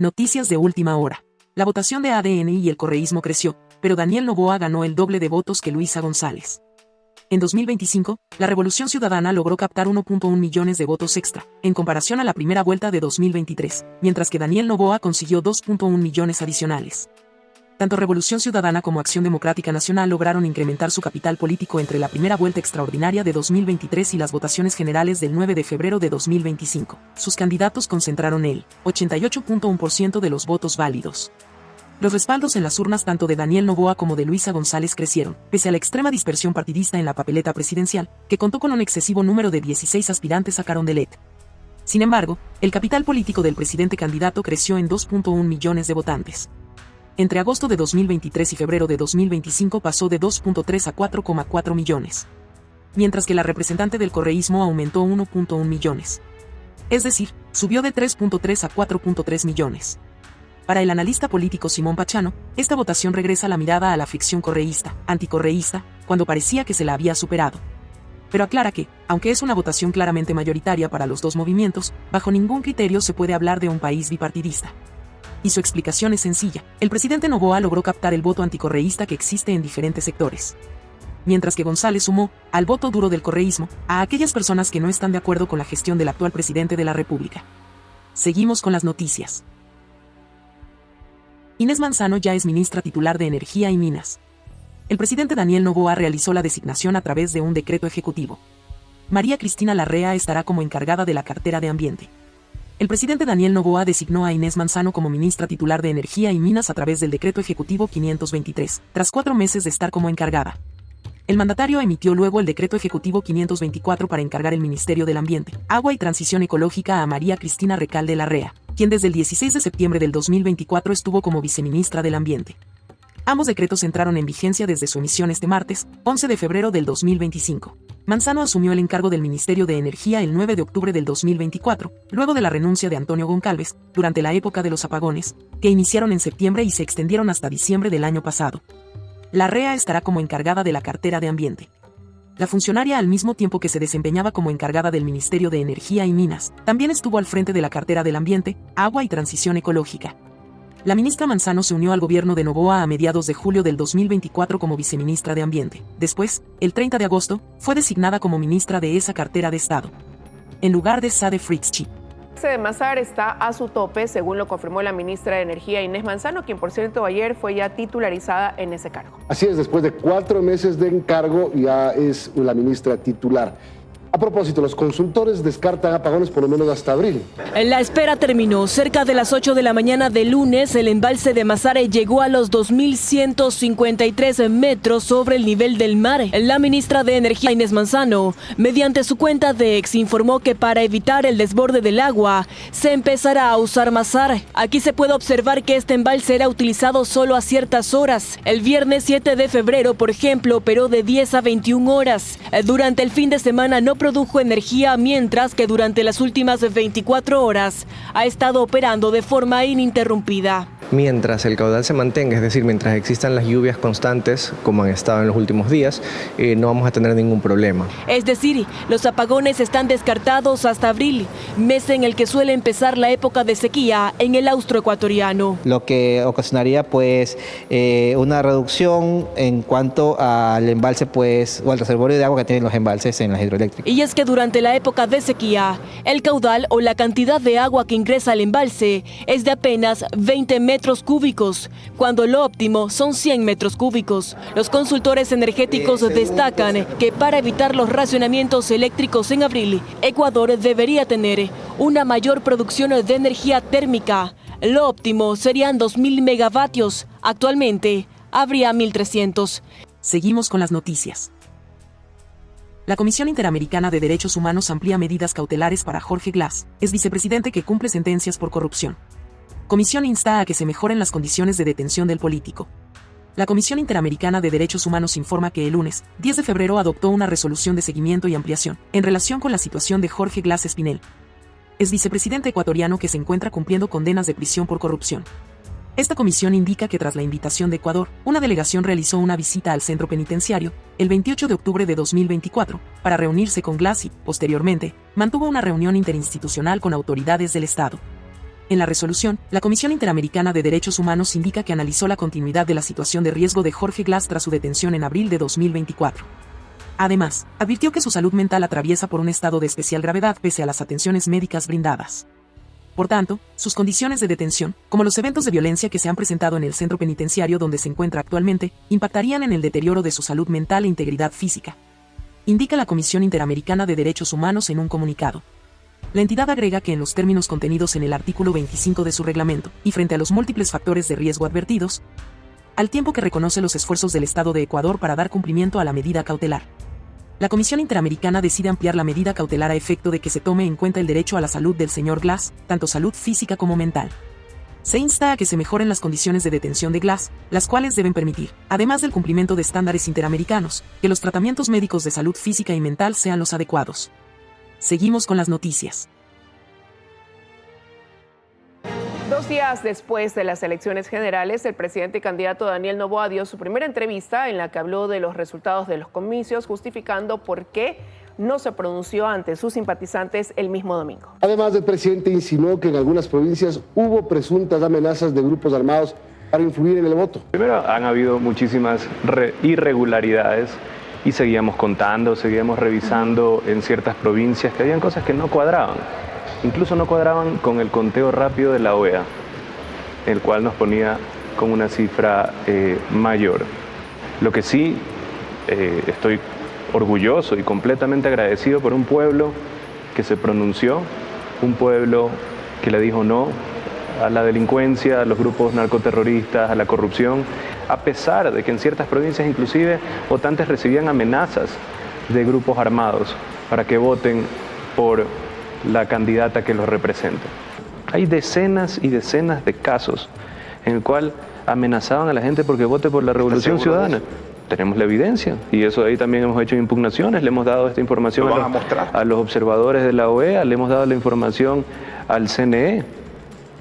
Noticias de última hora. La votación de ADN y el correísmo creció, pero Daniel Noboa ganó el doble de votos que Luisa González. En 2025, la Revolución Ciudadana logró captar 1.1 millones de votos extra, en comparación a la primera vuelta de 2023, mientras que Daniel Noboa consiguió 2.1 millones adicionales. Tanto Revolución Ciudadana como Acción Democrática Nacional lograron incrementar su capital político entre la primera vuelta extraordinaria de 2023 y las votaciones generales del 9 de febrero de 2025. Sus candidatos concentraron el 88.1% de los votos válidos. Los respaldos en las urnas tanto de Daniel Noboa como de Luisa González crecieron, pese a la extrema dispersión partidista en la papeleta presidencial, que contó con un excesivo número de 16 aspirantes a Carondelet. Sin embargo, el capital político del presidente candidato creció en 2.1 millones de votantes. Entre agosto de 2023 y febrero de 2025 pasó de 2.3 a 4.4 millones. Mientras que la representante del correísmo aumentó 1.1 millones. Es decir, subió de 3.3 a 4.3 millones. Para el analista político Simón Pachano, esta votación regresa la mirada a la ficción correísta, anticorreísta, cuando parecía que se la había superado. Pero aclara que, aunque es una votación claramente mayoritaria para los dos movimientos, bajo ningún criterio se puede hablar de un país bipartidista. Y su explicación es sencilla: el presidente Noboa logró captar el voto anticorreísta que existe en diferentes sectores. Mientras que González sumó, al voto duro del correísmo, a aquellas personas que no están de acuerdo con la gestión del actual presidente de la República. Seguimos con las noticias. Inés Manzano ya es ministra titular de Energía y Minas. El presidente Daniel Noboa realizó la designación a través de un decreto ejecutivo. María Cristina Larrea estará como encargada de la cartera de Ambiente. El presidente Daniel Noboa designó a Inés Manzano como ministra titular de Energía y Minas a través del decreto ejecutivo 523, tras 4 meses de estar como encargada. El mandatario emitió luego el decreto ejecutivo 524 para encargar el Ministerio del Ambiente, Agua y Transición Ecológica a María Cristina Recalde Larrea, quien desde el 16 de septiembre del 2024 estuvo como viceministra del Ambiente. Ambos decretos entraron en vigencia desde su emisión este martes, 11 de febrero del 2025. Manzano asumió el encargo del Ministerio de Energía el 9 de octubre del 2024, luego de la renuncia de Antonio Goncalves, durante la época de los apagones, que iniciaron en septiembre y se extendieron hasta diciembre del año pasado. Larrea estará como encargada de la cartera de Ambiente. La funcionaria, al mismo tiempo que se desempeñaba como encargada del Ministerio de Energía y Minas, también estuvo al frente de la cartera del Ambiente, Agua y Transición Ecológica. La ministra Manzano se unió al gobierno de Noboa a mediados de julio del 2024 como viceministra de Ambiente. Después, el 30 de agosto, fue designada como ministra de esa cartera de Estado, en lugar de Sade Fritzsche. De Mazar está a su tope, según lo confirmó la ministra de Energía Inés Manzano, quien por cierto ayer fue ya titularizada en ese cargo. Así es, después de 4 meses de encargo ya es la ministra titular. A propósito, los consultores descartan apagones por lo menos hasta abril. La espera terminó. Cerca de las 8 de la mañana del lunes, el embalse de Mazare llegó a los 2.153 metros sobre el nivel del mar. La ministra de Energía, Inés Manzano, mediante su cuenta de X, informó que para evitar el desborde del agua, se empezará a usar Mazare. Aquí se puede observar que este embalse era utilizado solo a ciertas horas. El viernes 7 de febrero, por ejemplo, operó de 10 a 21 horas. Durante el fin de semana no produjo energía, mientras que durante las últimas 24 horas ha estado operando de forma ininterrumpida. Mientras el caudal se mantenga, es decir, mientras existan las lluvias constantes, como han estado en los últimos días, no vamos a tener ningún problema. Es decir, los apagones están descartados hasta abril, mes en el que suele empezar la época de sequía en el austroecuatoriano. Lo que ocasionaría una reducción en cuanto al embalse o al reservorio de agua que tienen los embalses en las hidroeléctricas. Y es que durante la época de sequía, el caudal o la cantidad de agua que ingresa al embalse es de apenas 20 metros cúbicos, cuando lo óptimo son 100 metros cúbicos. Los consultores energéticos destacan que para evitar los racionamientos eléctricos en abril, Ecuador debería tener una mayor producción de energía térmica. Lo óptimo serían 2.000 megavatios. Actualmente habría 1.300. Seguimos con las noticias. La Comisión Interamericana de Derechos Humanos amplía medidas cautelares para Jorge Glass, ex vicepresidente que cumple sentencias por corrupción. Comisión insta a que se mejoren las condiciones de detención del político. La Comisión Interamericana de Derechos Humanos informa que el lunes, 10 de febrero, adoptó una resolución de seguimiento y ampliación en relación con la situación de Jorge Glass Espinel, ex vicepresidente ecuatoriano que se encuentra cumpliendo condenas de prisión por corrupción. Esta comisión indica que tras la invitación de Ecuador, una delegación realizó una visita al centro penitenciario, el 28 de octubre de 2024, para reunirse con Glass y, posteriormente, mantuvo una reunión interinstitucional con autoridades del Estado. En la resolución, la Comisión Interamericana de Derechos Humanos indica que analizó la continuidad de la situación de riesgo de Jorge Glass tras su detención en abril de 2024. Además, advirtió que su salud mental atraviesa por un estado de especial gravedad pese a las atenciones médicas brindadas. Por tanto, sus condiciones de detención, como los eventos de violencia que se han presentado en el centro penitenciario donde se encuentra actualmente, impactarían en el deterioro de su salud mental e integridad física, indica la Comisión Interamericana de Derechos Humanos en un comunicado. La entidad agrega que en los términos contenidos en el artículo 25 de su reglamento, y frente a los múltiples factores de riesgo advertidos, al tiempo que reconoce los esfuerzos del Estado de Ecuador para dar cumplimiento a la medida cautelar, la Comisión Interamericana decide ampliar la medida cautelar a efecto de que se tome en cuenta el derecho a la salud del señor Glass, tanto salud física como mental. Se insta a que se mejoren las condiciones de detención de Glass, las cuales deben permitir, además del cumplimiento de estándares interamericanos, que los tratamientos médicos de salud física y mental sean los adecuados. Seguimos con las noticias. 2 días después de las elecciones generales, el presidente y candidato Daniel Noboa dio su primera entrevista en la que habló de los resultados de los comicios, justificando por qué no se pronunció ante sus simpatizantes el mismo domingo. Además, el presidente insinuó que en algunas provincias hubo presuntas amenazas de grupos armados para influir en el voto. Primero, han habido muchísimas irregularidades y seguíamos contando, seguíamos revisando en ciertas provincias que habían cosas que no cuadraban. Incluso no cuadraban con el conteo rápido de la OEA, el cual nos ponía con una cifra mayor. Lo que sí, estoy orgulloso y completamente agradecido por un pueblo que se pronunció, un pueblo que le dijo no a la delincuencia, a los grupos narcoterroristas, a la corrupción, a pesar de que en ciertas provincias inclusive votantes recibían amenazas de grupos armados para que voten por la candidata que los representa. Hay decenas y decenas de casos en el cual amenazaban a la gente porque vote por la Revolución Ciudadana. Tenemos la evidencia y eso ahí también hemos hecho impugnaciones, le hemos dado esta información a los observadores de la OEA, le hemos dado la información al CNE.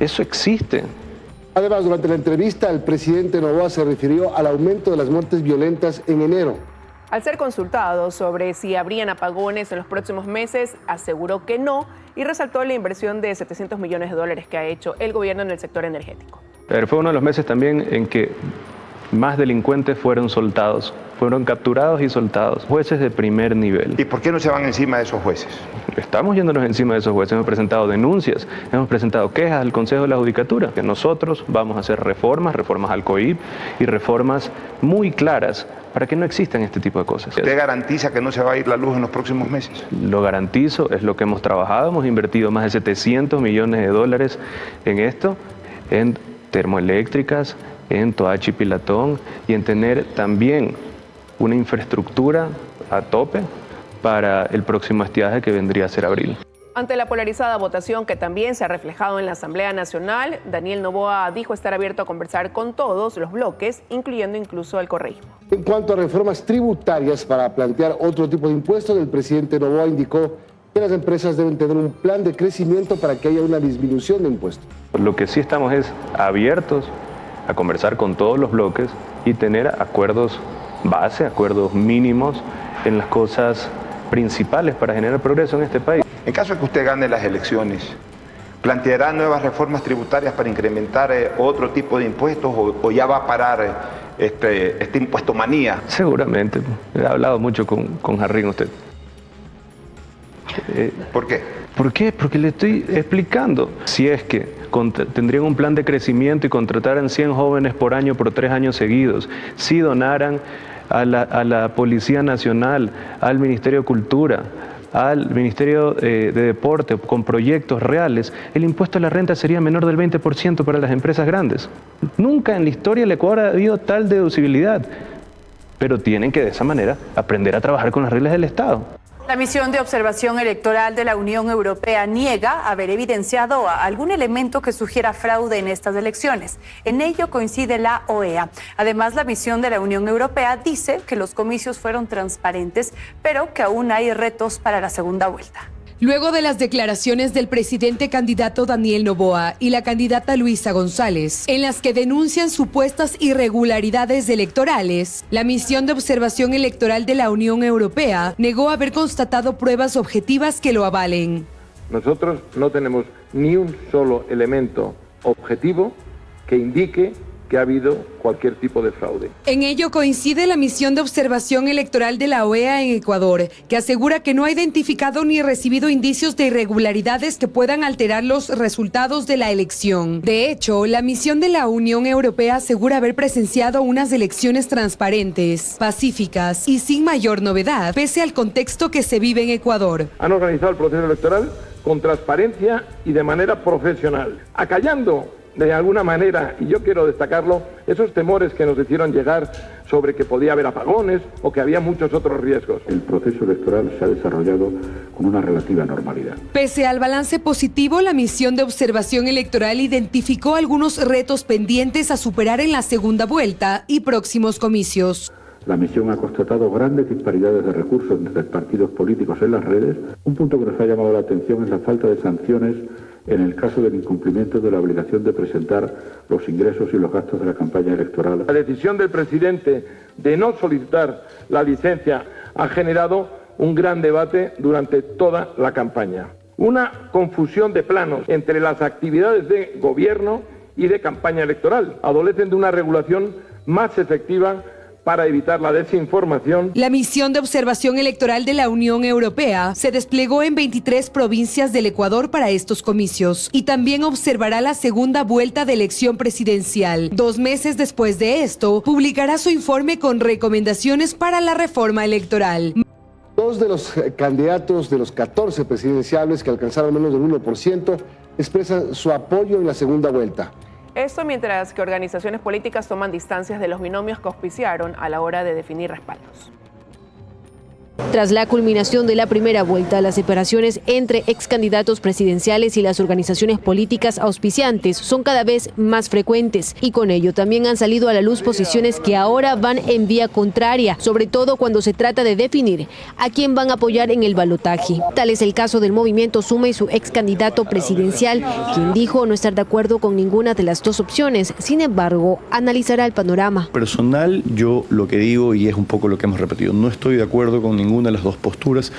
Eso existe. Además, durante la entrevista, el presidente Noboa se refirió al aumento de las muertes violentas en enero. Al ser consultado sobre si habrían apagones en los próximos meses, aseguró que no y resaltó la inversión de $700 millones que ha hecho el gobierno en el sector energético. Pero fue uno de los meses también en que más delincuentes fueron soltados, fueron capturados y soltados, jueces de primer nivel. ¿Y por qué no se van encima de esos jueces? Estamos yéndonos encima de esos jueces, hemos presentado denuncias, hemos presentado quejas al Consejo de la Judicatura, que nosotros vamos a hacer reformas al COIP y reformas muy claras para que no existan este tipo de cosas. ¿Usted garantiza que no se va a ir la luz en los próximos meses? Lo garantizo, es lo que hemos trabajado, hemos invertido más de $700 millones en esto, en termoeléctricas, en Toachi Pilatón y en tener también una infraestructura a tope para el próximo estiaje que vendría a ser abril. Ante la polarizada votación que también se ha reflejado en la Asamblea Nacional, Daniel Noboa dijo estar abierto a conversar con todos los bloques, incluyendo incluso el correísmo. En cuanto a reformas tributarias para plantear otro tipo de impuestos, el presidente Noboa indicó que las empresas deben tener un plan de crecimiento para que haya una disminución de impuestos. Lo que sí estamos es abiertos a conversar con todos los bloques y tener acuerdos base, acuerdos mínimos en las cosas principales para generar progreso en este país. En caso de que usted gane las elecciones, ¿planteará nuevas reformas tributarias para incrementar otro tipo de impuestos o ya va a parar este impuesto manía? Seguramente. He hablado mucho con Jarrín usted. ¿Por qué? ¿Por qué? Porque le estoy explicando. Si es que tendrían un plan de crecimiento y contrataran 100 jóvenes por año por 3 años seguidos, si donaran a la Policía Nacional, al Ministerio de Cultura, al Ministerio de Deporte con proyectos reales, el impuesto a la renta sería menor del 20% para las empresas grandes. Nunca en la historia del Ecuador ha habido tal deducibilidad, pero tienen que de esa manera aprender a trabajar con las reglas del Estado. La misión de observación electoral de la Unión Europea niega haber evidenciado algún elemento que sugiera fraude en estas elecciones. En ello coincide la OEA. Además, la misión de la Unión Europea dice que los comicios fueron transparentes, pero que aún hay retos para la segunda vuelta. Luego de las declaraciones del presidente candidato Daniel Noboa y la candidata Luisa González, en las que denuncian supuestas irregularidades electorales, la misión de observación electoral de la Unión Europea negó haber constatado pruebas objetivas que lo avalen. Nosotros no tenemos ni un solo elemento objetivo que indique que ha habido cualquier tipo de fraude. En ello coincide la misión de observación electoral de la OEA en Ecuador, que asegura que no ha identificado ni recibido indicios de irregularidades que puedan alterar los resultados de la elección. De hecho, la misión de la Unión Europea asegura haber presenciado unas elecciones transparentes, pacíficas y sin mayor novedad, pese al contexto que se vive en Ecuador. Han organizado el proceso electoral con transparencia y de manera profesional, acallando de alguna manera, y yo quiero destacarlo, esos temores que nos hicieron llegar sobre que podía haber apagones o que había muchos otros riesgos. El proceso electoral se ha desarrollado con una relativa normalidad. Pese al balance positivo, la misión de observación electoral identificó algunos retos pendientes a superar en la segunda vuelta y próximos comicios. La misión ha constatado grandes disparidades de recursos entre partidos políticos en las redes. Un punto que nos ha llamado la atención es la falta de sanciones en el caso del incumplimiento de la obligación de presentar los ingresos y los gastos de la campaña electoral. La decisión del presidente de no solicitar la licencia ha generado un gran debate durante toda la campaña. Una confusión de planos entre las actividades de gobierno y de campaña electoral. Adolecen de una regulación más efectiva para evitar la desinformación. La misión de observación electoral de la Unión Europea se desplegó en 23 provincias del Ecuador para estos comicios y también observará la segunda vuelta de elección presidencial. 2 meses después de esto, publicará su informe con recomendaciones para la reforma electoral. 2 de los candidatos de los 14 presidenciables que alcanzaron menos del 1% expresan su apoyo en la segunda vuelta. Esto mientras que organizaciones políticas toman distancias de los binomios que auspiciaron a la hora de definir respaldos. Tras la culminación de la primera vuelta, las separaciones entre excandidatos presidenciales y las organizaciones políticas auspiciantes son cada vez más frecuentes y con ello también han salido a la luz posiciones que ahora van en vía contraria, sobre todo cuando se trata de definir a quién van a apoyar en el balotaje. Tal es el caso del movimiento Suma y su excandidato presidencial, quien dijo no estar de acuerdo con ninguna de las dos opciones, sin embargo, analizará el panorama. Personal, yo lo que digo, y es un poco lo que hemos repetido, no estoy de acuerdo con ninguna de las dos posturas.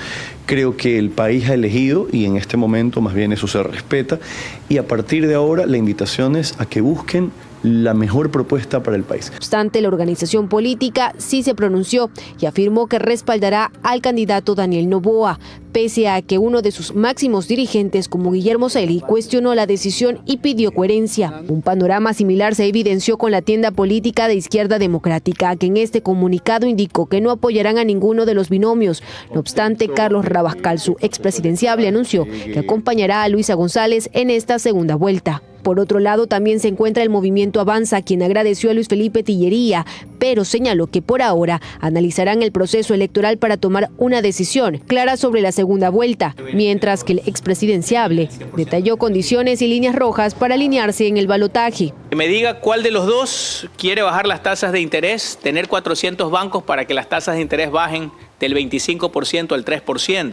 Creo que el país ha elegido y en este momento más bien eso se respeta y a partir de ahora la invitación es a que busquen la mejor propuesta para el país. No obstante, la organización política sí se pronunció y afirmó que respaldará al candidato Daniel Noboa, pese a que uno de sus máximos dirigentes, como Guillermo Celi, cuestionó la decisión y pidió coherencia. Un panorama similar se evidenció con la tienda política de Izquierda Democrática, que en este comunicado indicó que no apoyarán a ninguno de los binomios. No obstante, Carlos Rabascal, su expresidenciable, anunció que acompañará a Luisa González en esta segunda vuelta. Por otro lado, también se encuentra el movimiento Avanza, quien agradeció a Luis Felipe Tillería, pero señaló que por ahora analizarán el proceso electoral para tomar una decisión clara sobre la segunda vuelta, mientras que el expresidenciable detalló condiciones y líneas rojas para alinearse en el balotaje. Que me diga cuál de los dos quiere bajar las tasas de interés, tener 400 bancos para que las tasas de interés bajen del 25% al 3%.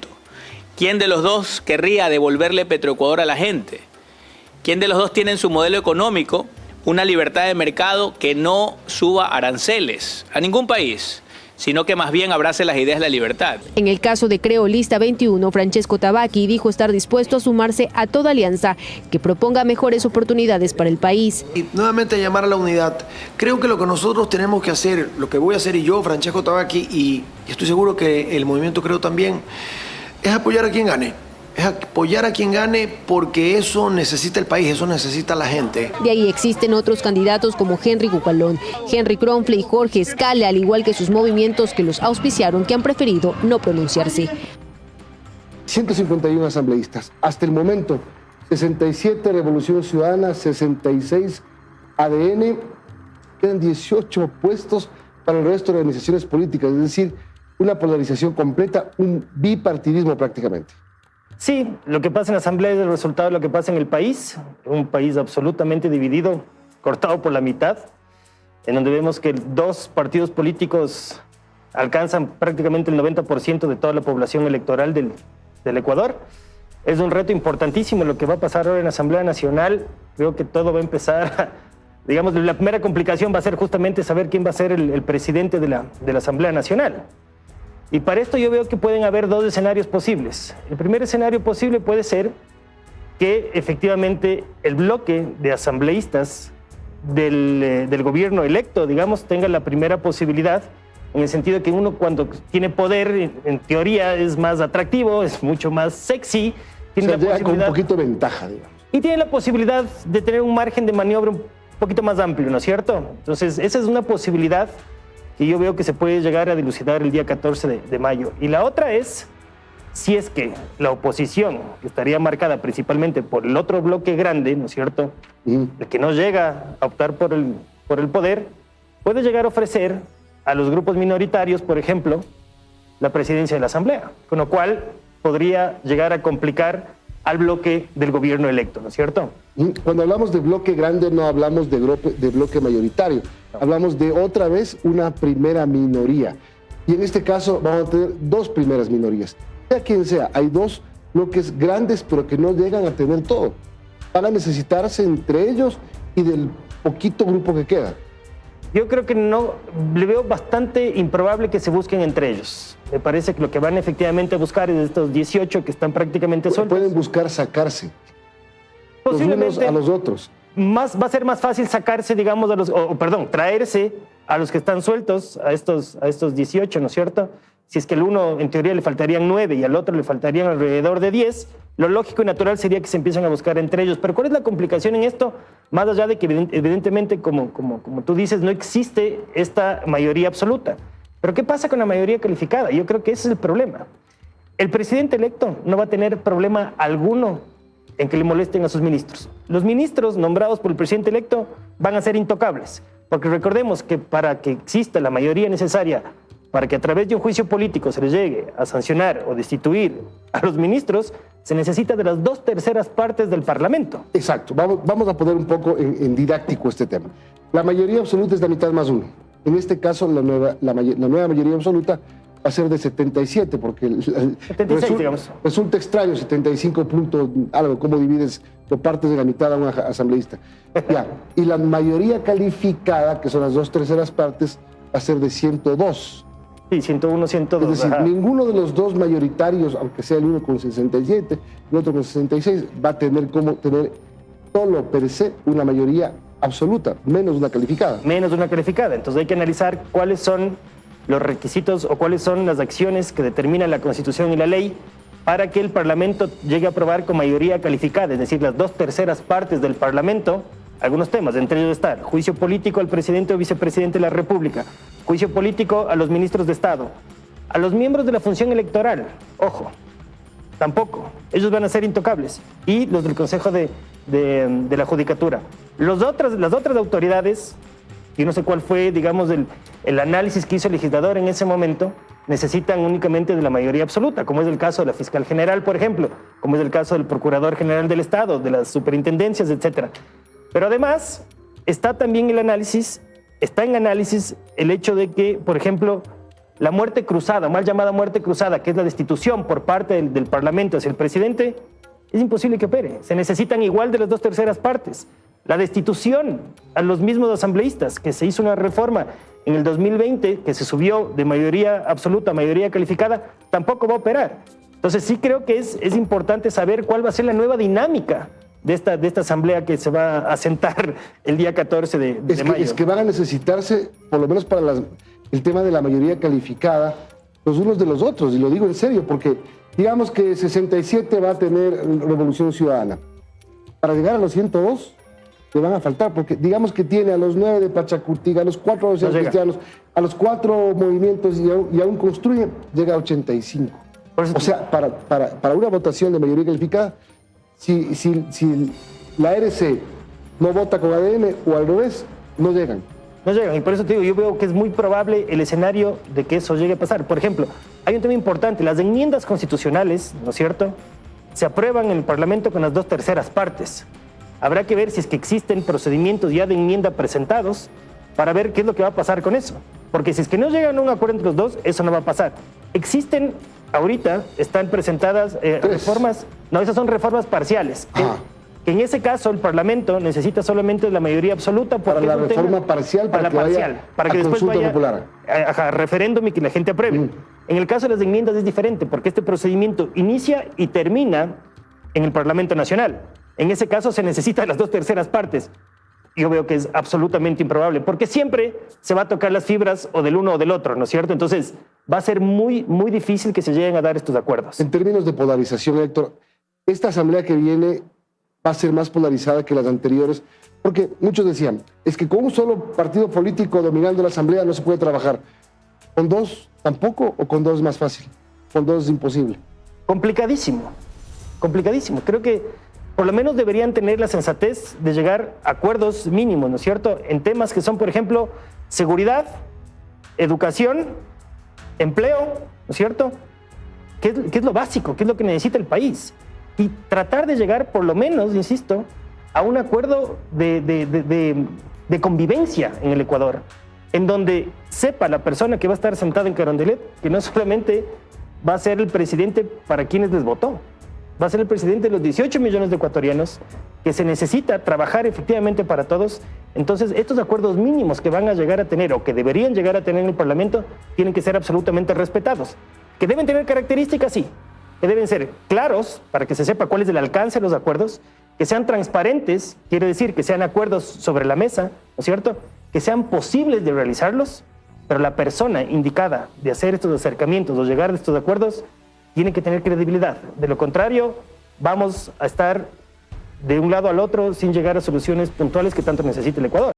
¿Quién de los dos querría devolverle Petroecuador a la gente? ¿Quién de los dos tiene en su modelo económico una libertad de mercado que no suba aranceles a ningún país, sino que más bien abrace las ideas de la libertad? En el caso de Creo Lista 21, Francesco Tabacchi dijo estar dispuesto a sumarse a toda alianza que proponga mejores oportunidades para el país. Y nuevamente llamar a la unidad. Creo que lo que nosotros tenemos que hacer, lo que voy a hacer y yo, Francesco Tabacchi, y estoy seguro que el movimiento Creo también, es apoyar a quien gane. Es apoyar a quien gane porque eso necesita el país, eso necesita la gente. De ahí existen otros candidatos como Henry Cucalón, Henry Kronfle y Jorge Escale, al igual que sus movimientos que los auspiciaron, que han preferido no pronunciarse. 151 asambleístas. Hasta el momento, 67 Revolución Ciudadana, 66 ADN. Quedan 18 puestos para el resto de organizaciones políticas, es decir, una polarización completa, un bipartidismo prácticamente. Sí, lo que pasa en la Asamblea es el resultado de lo que pasa en el país, un país absolutamente dividido, cortado por la mitad, en donde vemos que 2 partidos políticos alcanzan prácticamente el 90% de toda la población electoral del Ecuador. Es un reto importantísimo lo que va a pasar ahora en la Asamblea Nacional. Creo que todo va a empezar, digamos, la primera complicación va a ser justamente saber quién va a ser el presidente de la Asamblea Nacional. Y para esto yo veo que pueden haber 2 escenarios posibles. El primer escenario posible puede ser que efectivamente el bloque de asambleístas del gobierno electo, digamos, tenga la primera posibilidad, en el sentido de que uno cuando tiene poder, en teoría es más atractivo, es mucho más sexy, tiene la llega con un posibilidad, poquito de ventaja, digamos. y tiene la posibilidad de tener un margen de maniobra un poquito más amplio, ¿no es cierto? Entonces, esa es una posibilidad que yo veo que se puede llegar a dilucidar el día 14 de mayo. Y la otra es, si es que la oposición, que estaría marcada principalmente por el otro bloque grande, ¿no es cierto?, el que no llega a optar por el poder, puede llegar a ofrecer a los grupos minoritarios, por ejemplo, la presidencia de la Asamblea, con lo cual podría llegar a complicar al bloque del gobierno electo, ¿no es cierto? Cuando hablamos de bloque grande no hablamos de bloque mayoritario, hablamos de otra vez una primera minoría. Y en este caso vamos a tener dos primeras minorías. Sea quien sea, hay dos bloques grandes pero que no llegan a tener todo. Van a necesitarse entre ellos y del poquito grupo que queda. Yo creo que no, le veo bastante improbable que se busquen entre ellos. Me parece que lo que van efectivamente a buscar es de estos 18 que están prácticamente sueltos. Pueden buscar sacarse posiblemente los unos a los otros. Va a ser más fácil sacarse, digamos, traerse a los que están sueltos, a estos 18, ¿no es cierto? Si es que el uno, en teoría, le faltarían 9 y al otro le faltarían alrededor de 10, lo lógico y natural sería que se empiecen a buscar entre ellos. Pero ¿cuál es la complicación en esto? Más allá de que evidentemente, como tú dices, no existe esta mayoría absoluta. Pero ¿qué pasa con la mayoría calificada? Yo creo que ese es el problema. El presidente electo no va a tener problema alguno en que le molesten a sus ministros. Los ministros nombrados por el presidente electo van a ser intocables, porque recordemos que para que exista la mayoría necesaria para que a través de un juicio político se les llegue a sancionar o destituir a los ministros, se necesita de las 2/3 partes del Parlamento. Exacto. Vamos a poner un poco en didáctico este tema. La mayoría absoluta es la mitad más uno. En este caso, la nueva mayoría absoluta va a ser de 77, porque 76, resulta extraño 75 puntos, algo, cómo divides por partes de la mitad a un asambleísta. Ya. Y la mayoría calificada, que son las 2/3 partes, va a ser de 102. Sí, 101, 102. Es decir, ninguno de los dos mayoritarios, aunque sea el uno con 67 y el otro con 66, va a tener como tener solo per se una mayoría absoluta, menos una calificada. Menos una calificada. Entonces hay que analizar cuáles son los requisitos o cuáles son las acciones que determinan la Constitución y la ley para que el Parlamento llegue a aprobar con mayoría calificada, es decir, las 2/3 partes del Parlamento, algunos temas, entre ellos está juicio político al presidente o vicepresidente de la República, juicio político a los ministros de Estado, a los miembros de la función electoral, ojo, tampoco, ellos van a ser intocables, y los del Consejo de la Judicatura. Las otras autoridades, y no sé cuál fue, digamos, el análisis que hizo el legislador en ese momento, necesitan únicamente de la mayoría absoluta, como es el caso de la fiscal general, por ejemplo, como es el caso del procurador general del Estado, de las superintendencias, etcétera. Pero además está también el análisis, está en análisis el hecho de que, por ejemplo, la muerte cruzada, mal llamada muerte cruzada, que es la destitución por parte del Parlamento hacia el presidente, es imposible que opere. Se necesitan igual de las 2/3 partes. La destitución a los mismos asambleístas, que se hizo una reforma en el 2020, que se subió de mayoría absoluta a mayoría calificada, tampoco va a operar. Entonces sí creo que es importante saber cuál va a ser la nueva dinámica de esta asamblea que se va a sentar el día 14 de mayo. Es que van a necesitarse, por lo menos para el tema de la mayoría calificada, los unos de los otros, y lo digo en serio, porque digamos que 67 va a tener Revolución Ciudadana. Para llegar a los 102 le van a faltar, porque digamos que tiene a los 9 de Pachacutiga, a los 4 de los cristianos, a los 4 movimientos y aún construye, llega a 85. O sea, para una votación de mayoría calificada, si la RC no vota con ADN o al revés, no llegan. No llegan, y por eso te digo, yo veo que es muy probable el escenario de que eso llegue a pasar. Por ejemplo, hay un tema importante, las enmiendas constitucionales, ¿no es cierto?, se aprueban en el Parlamento con las 2/3 partes. Habrá que ver si es que existen procedimientos ya de enmienda presentados para ver qué es lo que va a pasar con eso. Porque si es que no llegan a un acuerdo entre los dos, eso no va a pasar. Existen, ahorita, están presentadas reformas, no, esas son reformas parciales. Que en ese caso el Parlamento necesita solamente la mayoría absoluta para la reforma parcial, para que después vaya popular. A referéndum y que la gente apruebe. En el caso de las enmiendas es diferente, porque este procedimiento inicia y termina en el Parlamento Nacional. En ese caso se necesitan las 2/3 partes. Yo veo que es absolutamente improbable, porque siempre se va a tocar las fibras o del uno o del otro, ¿no es cierto? Entonces va a ser muy, muy difícil que se lleguen a dar estos acuerdos. En términos de polarización, Héctor, esta asamblea que viene va a ser más polarizada que las anteriores, porque muchos decían, es que con un solo partido político dominando la asamblea no se puede trabajar. ¿Con dos tampoco o con dos es más fácil? Con dos es imposible. Complicadísimo, complicadísimo. Creo que por lo menos deberían tener la sensatez de llegar a acuerdos mínimos, ¿no es cierto? En temas que son, por ejemplo, seguridad, educación, empleo, ¿no es cierto? ¿Qué es lo básico? ¿Qué es lo que necesita el país? Y tratar de llegar, por lo menos, insisto, a un acuerdo de convivencia en el Ecuador, en donde sepa la persona que va a estar sentada en Carondelet que no solamente va a ser el presidente para quienes les votó, va a ser el presidente de los 18 millones de ecuatorianos, que se necesita trabajar efectivamente para todos. Entonces, estos acuerdos mínimos que van a llegar a tener o que deberían llegar a tener en el Parlamento tienen que ser absolutamente respetados. Que deben tener características, sí, que deben ser claros para que se sepa cuál es el alcance de los acuerdos, que sean transparentes, quiere decir que sean acuerdos sobre la mesa, ¿no es cierto? Que sean posibles de realizarlos, pero la persona indicada de hacer estos acercamientos o llegar a estos acuerdos tiene que tener credibilidad. De lo contrario, vamos a estar de un lado al otro sin llegar a soluciones puntuales que tanto necesita el Ecuador.